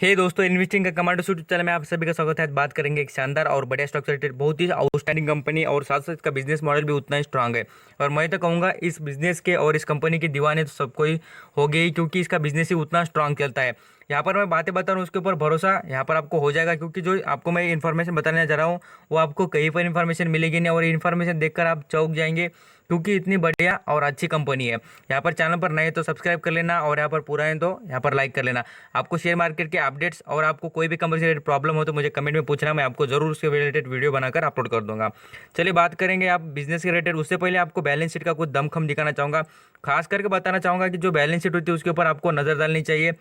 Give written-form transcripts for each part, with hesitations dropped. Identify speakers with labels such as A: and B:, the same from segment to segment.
A: हे दोस्तों, इन्वेस्टिंग का commando YouTube channel में आप सभी का स्वागत है। आज बात करेंगे एक शानदार और बढ़िया स्टॉक से रिलेटेड, बहुत ही आउटस्टैंडिंग कंपनी और साथ साथ इसका बिजनेस मॉडल भी उतना ही स्ट्रांग है। और मैं तो कहूँगा इस बिजनेस के और इस कंपनी के दीवाने तो सबको ही हो गई, क्योंकि इसका बिजनेस ही उतना स्ट्रांग चलता है। यहाँ पर मैं बातें बता रहा हूँ, उसके ऊपर भरोसा यहाँ पर आपको हो जाएगा, क्योंकि जो आपको मैं इन्फॉर्मेशन बताने जा रहा हूँ वो आपको कहीं पर इन्फॉर्मेशन मिलेगी नहीं, और इन्फॉर्मेशन देखकर आप चौंक जाएंगे, क्योंकि इतनी बढ़िया और अच्छी कंपनी है। यहाँ पर चैनल पर नए तो सब्सक्राइब कर लेना, और यहाँ पर पूरा है तो यहाँ पर लाइक कर लेना। आपको शेयर मार्केट के अपडेट्स और आपको कोई भी कंपनी से रिलेटेड प्रॉब्लम हो तो मुझे कमेंट में पूछना, मैं आपको जरूर उसके रिलेटेड वीडियो बनाकर अपलोड कर दूंगा। चलिए बात करेंगे आप बिजनेस के रिलेटेड। उससे पहले आपको बैलेंस शीट का कुछ दमखम दिखाना चाहूँगा। खास करके बताना चाहूँगा कि जो बैलेंस शीट होती है उसके ऊपर आपको नज़र डालनी चाहिए।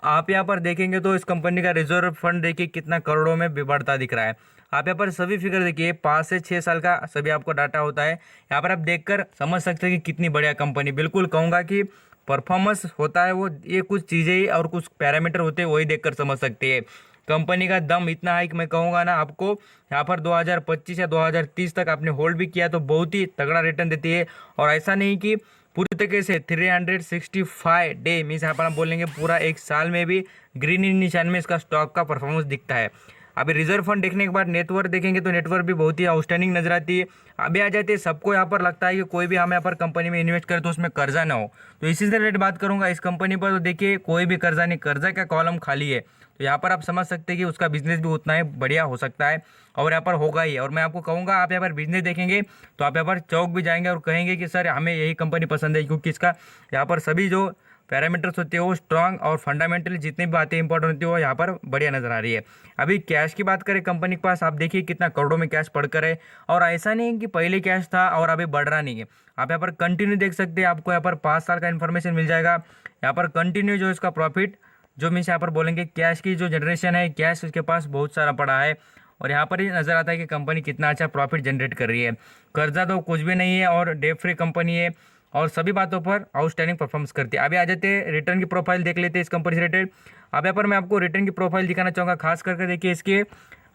A: आप यहाँ पर देखेंगे तो इस कंपनी का रिजर्व फंड देखिए कितना करोड़ों में बढ़ता दिख रहा है। आप यहाँ पर सभी फिगर देखिए, 5 से 6 साल का सभी आपको डाटा होता है। यहाँ पर आप देखकर समझ सकते हैं कि कितनी बढ़िया कंपनी। बिल्कुल कहूँगा कि परफॉर्मेंस होता है वो, ये कुछ चीज़ें ही और कुछ पैरामीटर होते हैं वही देखकर समझ सकते हैं। कंपनी का दम इतना है कि मैं कहूँगा ना आपको, यहाँ पर 2025 या 2030 तक आपने होल्ड भी किया तो बहुत ही तगड़ा रिटर्न देती है। और ऐसा नहीं कि पूरी तरीके से 365 डे मीन्स यहाँ पर हम बोलेंगे पूरा एक साल में भी ग्रीन निशान में इसका स्टॉक का परफॉर्मेंस दिखता है। अभी रिजर्व फंड देखने के बाद नेटवर्क देखेंगे तो नेटवर्क भी बहुत ही आउटस्टैंडिंग नजर आती है। अभी आ जाते हैं, सबको यहाँ पर लगता है कि कोई भी हम यहाँ पर कंपनी में इन्वेस्ट करें तो उसमें कर्जा ना हो, तो इसी से रिलेटेड बात करूंगा इस कंपनी पर। तो देखिए कोई भी कर्जा नहीं, कर्जा का कॉलम खाली है, तो यहाँ पर आप समझ सकते हैं कि उसका बिजनेस भी उतना ही बढ़िया हो सकता है और यहाँ पर होगा ही। और मैं आपको कहूँगा आप यहाँ पर बिजनेस देखेंगे तो आप यहाँ पर चौक भी जाएंगे और कहेंगे कि सर हमें यही कंपनी पसंद है, क्योंकि इसका यहाँ पर सभी जो पैरामीटर्स होते हैं वो स्ट्रांग और फंडामेंटली जितनी भी बातें इंपॉर्टेंट होती है वो यहाँ पर बढ़िया नजर आ रही है। अभी कैश की बात करें, कंपनी के पास आप देखिए कितना करोड़ों में कैश पड़कर है, और ऐसा नहीं है कि पहले कैश था और अभी बढ़ रहा नहीं है। आप यहाँ पर कंटिन्यू देख सकते हैं, आपको यहाँ पर 5 साल का इन्फॉर्मेशन मिल जाएगा। यहाँ पर कंटिन्यू जो इसका प्रॉफिट जो मीन्स यहाँ पर बोलेंगे कैश की जो जनरेशन है, कैश उसके पास बहुत सारा पड़ा है, और यहाँ पर ही नज़र आता है कि कंपनी कितना अच्छा प्रॉफिट जनरेट कर रही है। कर्जा तो कुछ भी नहीं है और डेट फ्री कंपनी है, और सभी बातों पर आउटस्टैंडिंग परफॉर्मेंस करती है। अभी आ जाते हैं रिटर्न की प्रोफाइल देख लेते हैं इस कंपनी से रिलेटेड। अब यहाँ पर मैं आपको रिटर्न की प्रोफाइल दिखाना चाहूँगा, खास करके देखिए इसके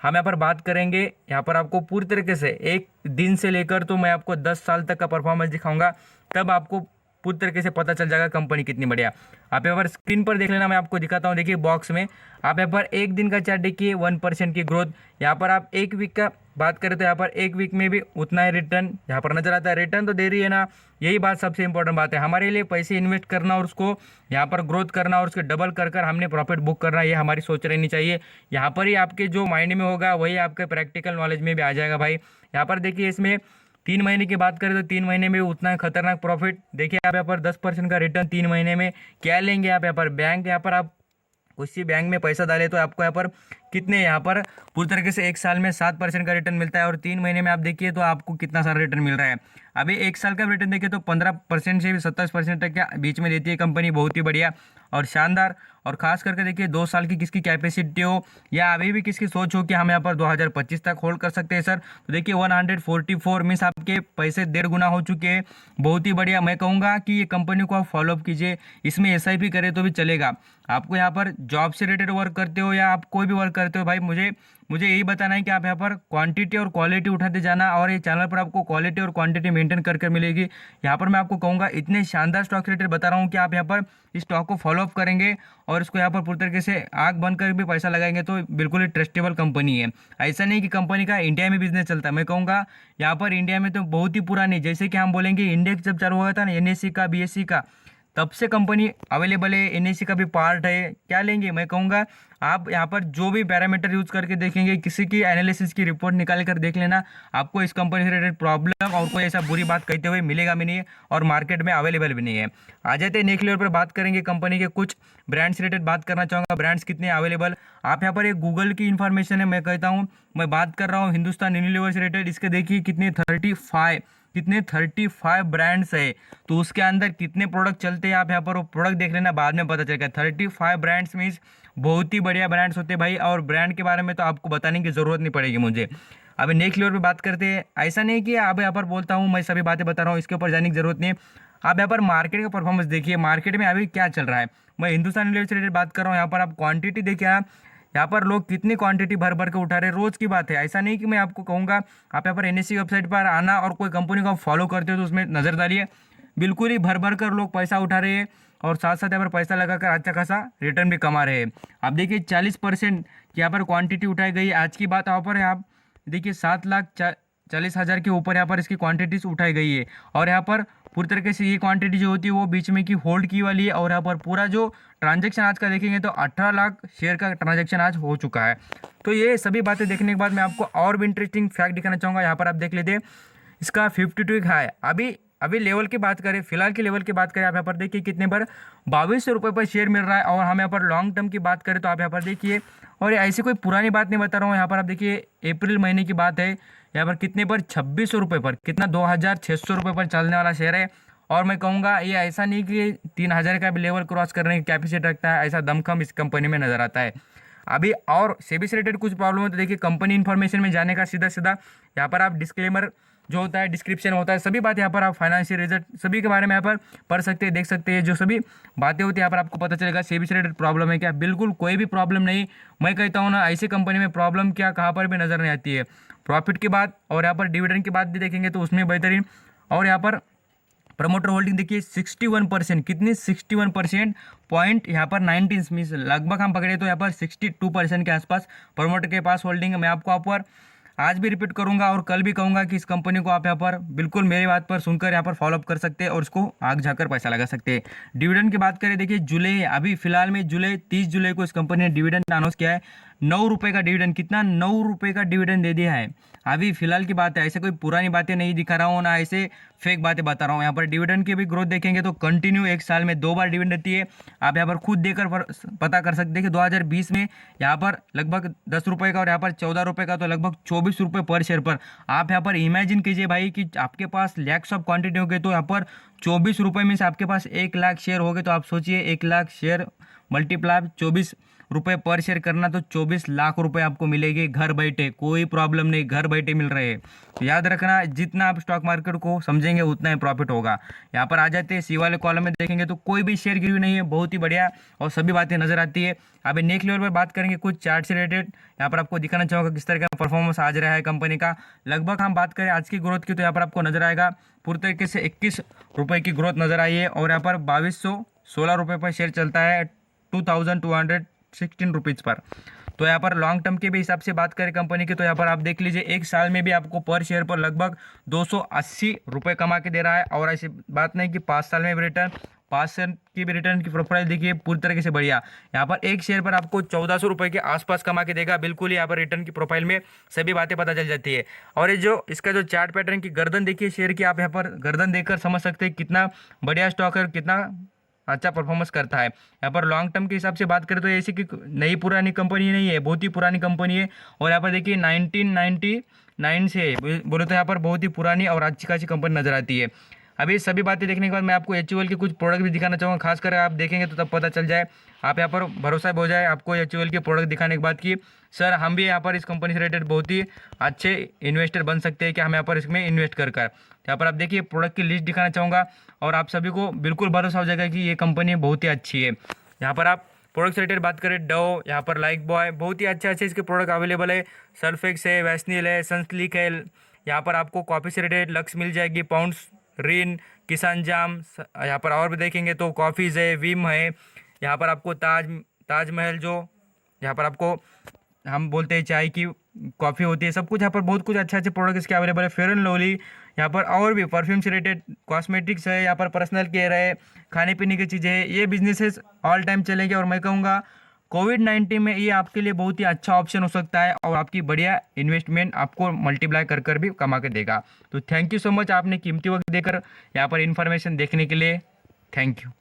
A: हम यहाँ पर बात करेंगे। यहाँ पर आपको पूरी तरीके से एक दिन से लेकर तो मैं आपको 10 साल तक का परफॉर्मेंस दिखाऊंगा, तब आपको पूरी तरीके से पता चल जाएगा कंपनी कितनी बढ़िया। आप यहाँ पर स्क्रीन पर देख लेना, मैं आपको दिखाता हूँ। देखिए बॉक्स में आप यहाँ पर एक दिन का चार्ट देखिए, 1% की ग्रोथ। यहाँ पर आप एक वीक का बात करें तो यहाँ पर एक वीक में भी उतना ही रिटर्न यहाँ पर नजर आता है। रिटर्न तो दे रही है ना, यही बात सबसे इंपॉर्टेंट बात है हमारे लिए। पैसे इन्वेस्ट करना और उसको यहाँ पर ग्रोथ करना और उसके डबल कर कर हमने प्रॉफिट बुक करना, ये हमारी सोच रहनी चाहिए। यहाँ पर ही आपके जो माइंड में होगा वही आपके प्रैक्टिकल नॉलेज में भी आ जाएगा भाई। यहाँ पर देखिए इसमें 3 महीने की बात करें तो 3 महीने में उतना खतरनाक प्रॉफिट। देखिए आप यहाँ पर 10% का रिटर्न 3 महीने में क्या लेंगे आप यहाँ पर। बैंक यहाँ पर आप किसी बैंक में पैसा डाले तो आपको यहाँ पर कितने यहाँ पर पूरी तरीके से एक साल में 7% का रिटर्न मिलता है, और 3 महीने में आप देखिए तो आपको कितना सारा रिटर्न मिल रहा है। अभी एक साल का रिटर्न देखिए तो 15% से भी 27% तक के बीच में देती है कंपनी, बहुत ही बढ़िया और शानदार। और खास करके देखिए 2 साल की किसकी कैपेसिटी हो या अभी भी किसकी सोच हो कि हम यहाँ पर 2025 तक होल्ड कर सकते हैं सर, तो देखिए 144 मीन्स आपके पैसे 1.5 गुना हो चुके हैं। बहुत ही बढ़िया। मैं कहूँगा कि ये कंपनी को आप फॉलोअप कीजिए, इसमें SIP करें तो भी चलेगा। आपको यहाँ पर जॉब से रिलेटेड वर्क करते हो या आप कोई भी वर्क करते हो भाई, मुझे यही बताना है कि आप यहाँ पर क्वांटिटी और क्वालिटी उठाते जाना, और ये चैनल पर आपको क्वालिटी और क्वांटिटी मेंटेन कर मिलेगी। यहाँ पर मैं आपको कहूँगा इतने शानदार स्टॉक रिलेटेड बता रहा हूँ कि आप यहाँ पर इस स्टॉक को फॉलोअप करेंगे और इसको यहाँ पर पूरी तरीके से आंख बंद कर भी पैसा लगाएंगे तो बिल्कुल ही ट्रस्टेबल कंपनी है। ऐसा नहीं कि कंपनी का इंडिया में बिजनेस चलता है, मैं कहूँगा यहाँ पर इंडिया में तो बहुत ही पुरानी, जैसे कि हम बोलेंगे इंडेक्स जब चालू हुआ था ना NSE का BSE का, तब से कंपनी अवेलेबल है। NSE का भी पार्ट है। क्या लेंगे, मैं कहूँगा आप यहाँ पर जो भी पैरामीटर यूज करके देखेंगे, किसी की एनालिसिस की रिपोर्ट निकाल कर देख लेना, आपको इस कंपनी से रिलेटेड प्रॉब्लम और कोई ऐसा बुरी बात कहते हुए मिलेगा भी नहीं है, और मार्केट में अवेलेबल भी नहीं है। आ जाते हैं नेक्स्ट लेवल पर बात करेंगे कंपनी के कुछ ब्रांड्स रिलेटेड बात करना चाहूँगा। ब्रांड्स कितने अवेलेबल, आप यहाँ पर एक गूगल की इन्फॉर्मेशन है, मैं कहता हूँ मैं बात कर रहा हूँ हिंदुस्तान यूनिलीवर से रिलेटेड। इसके देखिए कितने 35 ब्रांड्स है, तो उसके अंदर कितने प्रोडक्ट चलते हैं आप यहाँ पर वो प्रोडक्ट देख लेना, बाद में पता चलेगा। 35 ब्रांड्स मीन्स बहुत ही बढ़िया ब्रांड्स होते हैं भाई, और ब्रांड के बारे में तो आपको बताने की ज़रूरत नहीं पड़ेगी मुझे। अभी नेक्स्ट लेवल पे बात करते हैं। ऐसा नहीं कि अब यहाँ पर बोलता हूँ मैं सभी बातें बता रहा हूँ, इसके ऊपर जाने की जरूरत नहीं है। आप यहाँ पर मार्केट का परफॉर्मेंस देखिए, मार्केट में अभी क्या चल रहा है। मैं हिंदुस्तान यूनिलीवर से रिलेटेड बात कर रहा हूँ। यहाँ पर आप क्वांटिटी देखिए, आप यहाँ पर लोग कितनी क्वांटिटी भर भर के उठा रहे हैं, रोज की बात है। ऐसा नहीं कि मैं आपको कहूँगा आप यहाँ पर NSE वेबसाइट पर आना और कोई कंपनी को आप फॉलो करते हो तो उसमें नजर डालिए, बिल्कुल ही भर भर कर लोग पैसा उठा रहे हैं। और साथ साथ यहाँ पर पैसा लगाकर अच्छा खासा रिटर्न भी कमा रहे हैं। आप देखिए 40% यहाँ पर क्वांटिटी उठाई गई है। आज की बात यहाँ पर है, आप देखिए 7,40,000 के ऊपर यहाँ पर इसकी क्वांटिटीज उठाई गई है। और यहाँ पर पूरी तरीके से ये क्वांटिटी जो होती है वो बीच में की होल्ड की वाली है। और यहाँ पर पूरा जो ट्रांजेक्शन आज का देखेंगे तो 18 लाख शेयर का ट्रांजेक्शन आज हो चुका है। तो ये सभी बातें देखने के बाद मैं आपको और भी इंटरेस्टिंग फैक्ट दिखाना चाहूँगा। यहाँ पर आप देख लेते हैं, इसका 52 हाई अभी लेवल की बात करें, फिलहाल की लेवल की बात करें, आप यहाँ पर देखिए कितने पर 2200 रुपये पर शेयर मिल रहा है। और हम यहाँ पर लॉन्ग टर्म की बात करें तो आप यहाँ पर देखिए, और ऐसी कोई पुरानी बात नहीं बता रहा हूँ, यहाँ पर आप देखिए अप्रैल महीने की बात है, यहाँ पर कितने पर 2600 रुपये पर, कितना 2600 रुपये पर चलने वाला शेयर है। और मैं कहूँगा ये ऐसा नहीं कि 3000 का भी लेवल क्रॉस करने की कैपेसिटी रखता है, ऐसा दमखम इस कंपनी में नजर आता है अभी। और सेबी से रिलेटेड कुछ प्रॉब्लम है तो देखिए कंपनी इन्फॉर्मेशन में जाने का सीधा यहाँ पर आप डिस्क्लेमर जो होता है, डिस्क्रिप्शन होता है, सभी बात यहाँ पर आप फाइनेंशियल रिजल्ट सभी के बारे में यहाँ पर पढ़ सकते हैं, देख सकते हैं। जो सभी बातें होती है यहाँ पर आपको पता चलेगा सेबी से रिलेटेड प्रॉब्लम है क्या, बिल्कुल कोई भी प्रॉब्लम नहीं। मैं कहता हूँ ना, ऐसी कंपनी में प्रॉब्लम क्या कहाँ पर भी नजर नहीं आती है। प्रॉफिट की बात और यहाँ पर डिविडेंड की बात भी देखेंगे तो उसमें बेहतरीन। और यहाँ पर प्रमोटर होल्डिंग देखिए 61%, कितनी 61% पॉइंट यहाँ पर 19 मीन्स लगभग हम पकड़े तो यहाँ पर 62% के आसपास प्रमोटर के पास होल्डिंग है। मैं आपको यहाँ पर आज भी रिपीट करूंगा और कल भी कहूंगा कि इस कंपनी को आप यहाँ पर बिल्कुल मेरी बात पर सुनकर यहाँ पर फॉलोअप कर सकते हैं और उसको आग झाकर पैसा लगा सकते हैं। डिविडेंड की बात करें, देखिए जुलाई, अभी फिलहाल में 30 जुलाई को इस कंपनी ने डिविडेंड अनाउंस किया है। 9 रुपये का डिविडेंड, कितना 9 रुपये का डिविडेंड दे दिया है। अभी फिलहाल की बात है, ऐसे कोई पुरानी बातें नहीं दिखा रहा हूँ ना ऐसे फेक बातें बता रहा हूँ। यहाँ पर डिविडेंड की भी ग्रोथ देखेंगे तो कंटिन्यू एक साल में 2 बार डिविडेंड देती है। आप यहाँ पर खुद देकर पता कर सकते हैं कि 2020 में यहाँ पर लगभग 10 रुपये का और यहाँ पर 14 रुपये का, तो लगभग 24 रुपये पर शेयर पर। आप यहाँ पर इमेजिन कीजिए भाई कि आपके पास लैक्स ऑफ क्वांटिटी हो गए तो यहाँ पर 24 रुपये मीन्स आपके पास 1 लाख शेयर हो गए। तो आप सोचिए 1 लाख शेयर मल्टीप्लाई 24 रुपये पर शेयर करना तो 24 लाख रुपए आपको मिलेंगे घर बैठे, कोई प्रॉब्लम नहीं, घर बैठे मिल रहे हैं। तो याद रखना, जितना आप स्टॉक मार्केट को समझेंगे उतना ही प्रॉफिट होगा। यहाँ पर आ जाते हैं सी वाले कॉलम में देखेंगे तो कोई भी शेयर गिरी नहीं है, बहुत ही बढ़िया और सभी बातें नजर आती है। अभी नेक्स्ट लेवल पर बात करेंगे कुछ चार्ट से रिलेटेड, यहाँ पर आपको दिखाना चाहूँगा किस तरह का परफॉर्मेंस आज रहा है कंपनी का। लगभग हम बात करें आज की ग्रोथ की तो यहाँ पर आपको नजर आएगा पूरी तरीके से 21 रुपये की ग्रोथ नजर आई है। और यहाँ पर 2216 रुपये पर शेयर चलता है 2216 रुपीज़ पर। तो यहाँ पर लॉन्ग टर्म के भी हिसाब से बात करें कंपनी की तो यहाँ पर आप देख लीजिए एक साल में भी आपको पर शेयर पर लगभग 280 रुपये कमा के दे रहा है। और ऐसी बात नहीं कि 5 साल में भी रिटर्न, 5% की भी रिटर्न की प्रोफाइल देखिए पूरी तरीके से बढ़िया। यहाँ पर एक शेयर पर आपको 1400 रुपये के आसपास कमा के देगा, बिल्कुल यहाँ पर रिटर्न की प्रोफाइल में सभी बातें पता चल जाती है। और ये जो इसका जो चार्ट पैटर्न की गर्दन देखिए शेयर की, आप यहाँ पर गर्दन देखकर समझ सकते हैं कितना बढ़िया स्टॉक है और कितना अच्छा परफॉर्मेंस करता है। यहाँ पर लॉन्ग टर्म के हिसाब से बात करें तो ऐसी की नई पुरानी कंपनी नहीं है, बहुत ही पुरानी कंपनी है। और यहाँ पर देखिए 1999 से बोले तो यहाँ पर बहुत ही पुरानी और अच्छी खासी कंपनी नजर आती है। अभी सभी बातें देखने के बाद मैं आपको HUL के कुछ प्रोडक्ट भी दिखाना चाहूँगा, खासकर आप देखेंगे तो तब पता चल जाए, आप यहाँ पर भरोसा हो जाए आपको HUL के प्रोडक्ट दिखाने के बाद कि सर हम भी यहाँ पर इस कंपनी से रिलेटेड बहुत ही अच्छे इन्वेस्टर बन सकते हैं कि हम यहाँ पर इसमें इन्वेस्ट कर यहाँ पर आप देखिए प्रोडक्ट की लिस्ट दिखाना चाहूँगा और आप सभी को बिल्कुल भरोसा हो जाएगा कि ये कंपनी बहुत ही अच्छी है। यहाँ पर आप प्रोडक्ट से रिलेटेड बात करें, डव, यहाँ पर लाइक बॉय, बहुत ही अच्छे इसके प्रोडक्ट अवेलेबल है। सर्फेक्स है, वैसनील है, सनस्लिक है। यहाँ पर आपको कॉफ़ी से रिलेटेड लक्स मिल जाएगी, पाउंड्स, रिन, किसान जाम। यहाँ पर और भी देखेंगे तो कॉफ़ीज़ है, विम है। यहाँ पर आपको ताजमहल, जो यहाँ पर आपको हम बोलते हैं चाय की कॉफ़ी होती है, सब कुछ यहाँ पर बहुत कुछ अच्छे प्रोडक्ट इसके अवेलेबल है। फेयर एंड लवली, यहाँ पर और भी परफ्यूम से रिलेटेड कॉस्मेटिक्स है, यहाँ पर पर्सनल केयर है, खाने पीने की चीज़ें है। ये बिजनेसेस ऑल टाइम चलेंगे और मैं कहूँगा कोविड-19 में ये आपके लिए बहुत ही अच्छा ऑप्शन हो सकता है और आपकी बढ़िया इन्वेस्टमेंट आपको मल्टीप्लाई कर भी कमा के देगा। तो थैंक यू सो मच, आपने कीमती वक्त देकर यहाँ पर इन्फॉर्मेशन देखने के लिए। Thank you.